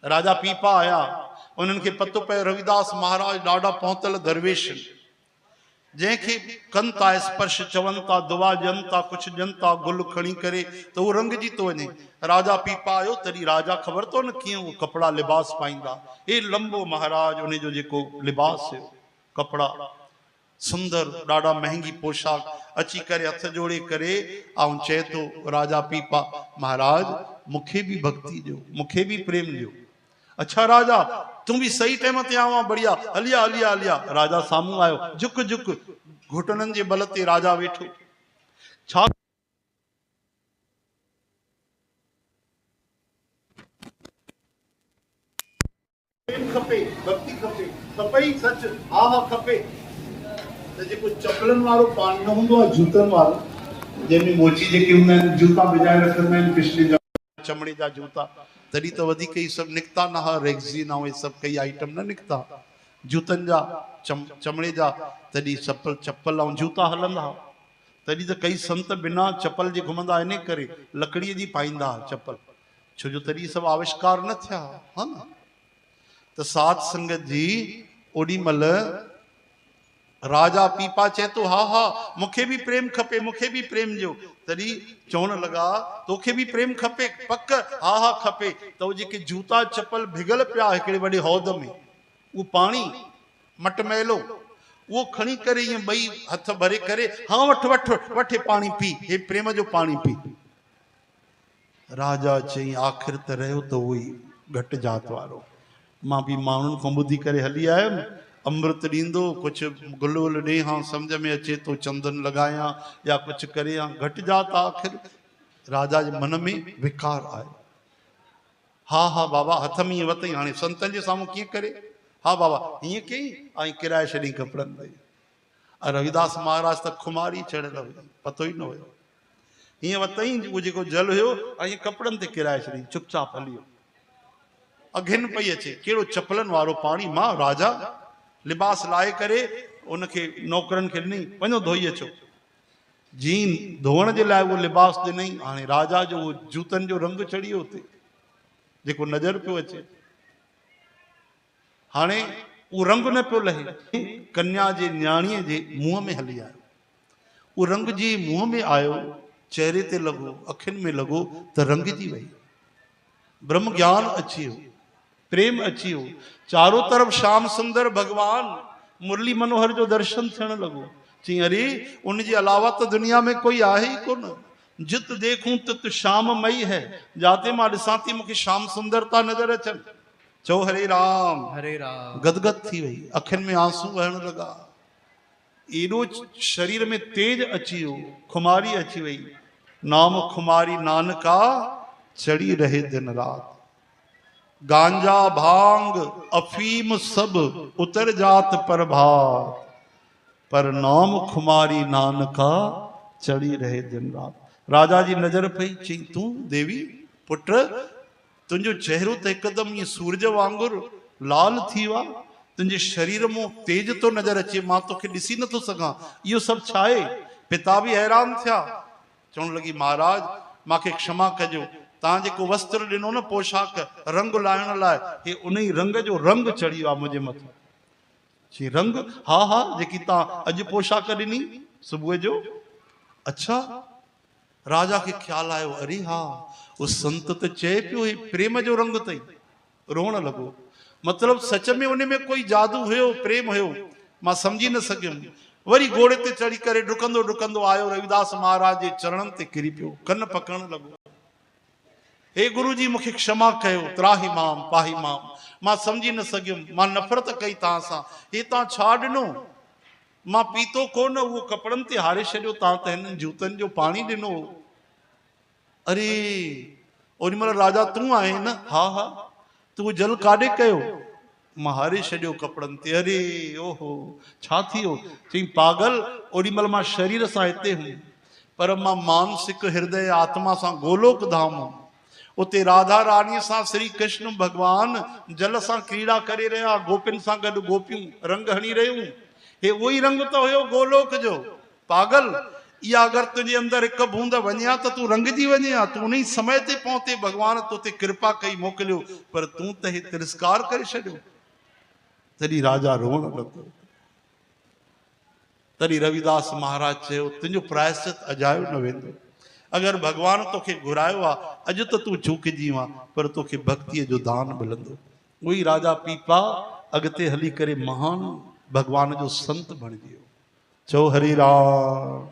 राजा पीपा आया, उन्हनि खे पतो पयो रविदास महाराज ॾाढा पहुतल दरवेश, जंहिंखे कनि था स्पर्श, चवनि था दुआ ॾियनि था, कुझु ॾियनि था गुल खणी करे त उहो रंगजी थो वञे। राजा पीपा आयो, तॾहिं राजा ख़बर थो न कीअं उहो कपिड़ा लिबास पाईंदा। हे लंबो महाराज उन जो जेको लिबास हुयो, कपिड़ा सुंदर, ॾाढा महांगी पोशाक, अची करे हथ जोड़े करे ऐं चए थो राजा पीपा महाराज मूंखे बि भक्ति ॾियो, मूंखे बि प्रेम ॾियो। अच्छा राजा तू भी सही टाइम ते आवा, बढ़िया, हलिया हलिया हलिया। राजा सामू आयो, झुक झुक, घुटनन जे बल ते राजा वेठो। छा प्रेम खपे, भक्ति खपे, खपई सच, हा हा खपे। त जेको चपलन वारो पानी न हूंदो आहे, जूतन वारो, जंहिंमें मोची जेके हूंदा आहिनि, जूता विझाए रखंदा आहिनि पिछले चमड़े जा जूता, तॾहिं त वधीक ई सभु निकिता न हा, रेगज़ीन ऐं सभु कई आइटम न निकिता जूतनि जा, चमड़े जा, तॾहिं चप्पल ऐं जूता हलंदा। तॾहिं त कई संत बिना चप्पल जे घुमंदा, इन करे लकड़ीअ जी पाईंदा चप्पल, छो जो तॾहिं सभु आविष्कार न थिया हा न। त साध संगत जी ओॾी महिल राजा पीपा चए तो हा हा मूंखे भी प्रेम खपे, मूंखे भी प्रेम ॾियो। तॾहिं चवण लगा तोखे भी प्रेम खपे, पक, हा हा खपे। त उहे जेके जूता चप्पल भिगल पिया हिकिड़े वॾे हौद में, उहो पाणी मटमैलो, उहो खणी करे ईअं ॿई हथ भरे करे, हाँ वठ वठ वठ पाणी पी, हे प्रेम जो पाणी पी। राजा चई आख़िर त रहियो त उहो ई घटि जात वारो, मां बि माण्हुनि खां ॿुधी करे हली आयुमि, अमृत ॾींदो, कुझु गुल वुल ॾे, हाँ सम्झ में अचे तो चंदन लॻायां या कुझु करे, हाँ घटि जात। आख़िर राजा जे मन में विकार आयो। हा हा बाबा, हथ में ईअं वतई, हाणे संतनि जे साम्हूं कीअं करे, हा बाबा हीअं कई ऐं किराए छॾी कपिड़नि ते। रविदास महाराज त खुमारी चढ़ियल हुई, पतो ई न हुयो, हीअं वतई उहो जेको जल हुयो ऐं कपिड़नि ते किराए छॾी, चुपचाप हली वियो। अघिन पई अचे, कहिड़ो चपलन वारो पाणी। मां राजा लिबास लाए करे उनखे नौकरनि खे ॾिनई, वञो धोई अचो। जीन धोअण जे लाइ उहो लिबास ॾिनई। हाणे राजा जो उहो जूतनि जो रंग चढ़ी वियो उते, जेको नज़र पियो अचे। हाणे उहो रंग न पियो लहे, कन्या जे न्याणीअ जे मुंहं में हली आयो। उहो रंग जी मुंहं में आयो, चेहरे ते लॻो, अखियुनि में लॻो त रंगजी वई। ब्रह्म ज्ञान अची वियो, प्रेम अची वियो, चारों तरफ श्याम सुंदर भगवान मुरली मनोहर जो दर्शन थियण लॻो। चई अरे उनजे अलावा त दुनिया में कोई आहे ई कोन, जित देखूं तित श्याम मई है, जाते मां ॾिसां थी मूंखे श्याम सुंदरता नज़र अचनि। चओ हरे राम, गदगद थी वई, अखियुनि में आंसू वहण लॻा, एॾो शरीर में तेज अची वियो, खुमारी अची वई। नाम खुमारी नानका चढ़ी रहे दिन रात, गांजा भांग अफीम सब उतर जात पर भात, पर नाम खुमारी नानका चढ़ी रहे दिन रात। राजा जी नजर पई, चई तूं देवी पुट, तुंहिंजो चेहरो त हिकदमि ईअं सूरज वांगुर लाल थी वियो आहे, तुंहिंजे शरीर मां तेज तो नजर अचे, मां तोखे ॾिसी नथो सघां, इहो सभु छा आहे? पिता बि हैरान थिया, चवण लॻी महाराज मूंखे क्षमा कजो, तव्हां जेको वस्त्र ॾिनो न, पोशाक रंग लाइण लाइ, हे उन ई रंग जो रंग चढ़ी वियो आहे मुंहिंजे मथां। चई रंग? हा हा, जेकी तव्हां अॼु पोशाक ॾिनी सुबुह जो। अच्छा, राजा खे ख्याल आयो, अरे हा उहो संत त चए पियो हे प्रेम जो रंग अथई। रोअण लॻो, मतिलब सच में उन में कोई जादू हुयो, प्रेम हुयो, मां सम्झी न सघियुमि। वरी घोड़े ते चढ़ी करे डुकंदो डुकंदो आयो, रविदास महाराज जे चरणनि ते किरी पियो, कन पकड़ण लॻो, हे गुरु जी मूंखे क्षमा कयो, त्राही माम पाही माम, मां सम्झी न सघियुमि, मां नफ़रत कई तव्हां सां, हे तव्हां छा ॾिनो? मां पीतो कोन, उहो कपिड़नि ते हारे छॾियो, तव्हां त हिननि जूतनि जो पाणी ॾिनो। अरे ओॾी महिल राजा तूं आहे न? हा हा। तूं जल काॾे कयो? मां हारे छॾियो कपिड़नि ते। अरे ओहो छा थी वियो? चई पागल, ओॾी महिल मां शरीर सां हिते हुयुमि, पर मां मानसिक हृदय आत्मा सां गोलोक धाम हुयुमि। उते राधा रानीअ सां श्री कृष्ण भगवान जल सां क्रीड़ा करे रहिया, गोपियुनि सां गॾु गोपियूं रंग हणी रहियूं, हे उहो ई रंग त हुयो गोलोक जो। पागल, या अगर तुझे अंदर एक बूंद वञा तो तू रंगजी वञा, तू उन समय ते पहुते, भगवान तोते कृपा कई मोकिलियो, पर तू त हे तिरस्कार करे छॾियो। तॾहिं राजा रोअण लॻो। तॾहिं रविदास महाराज चयो तुंहिंजो प्रायश्चित अजायो न वेंदो। अगर भगवान तोखे घुरायो आहे अॼु त तू चूकिजी वा, पर तोखे भक्तीअ जो दान मिलंदो। उही राजा पीपा अॻिते हली करे महान भगवान जो संत बणिजी वियो। चो हरि राम।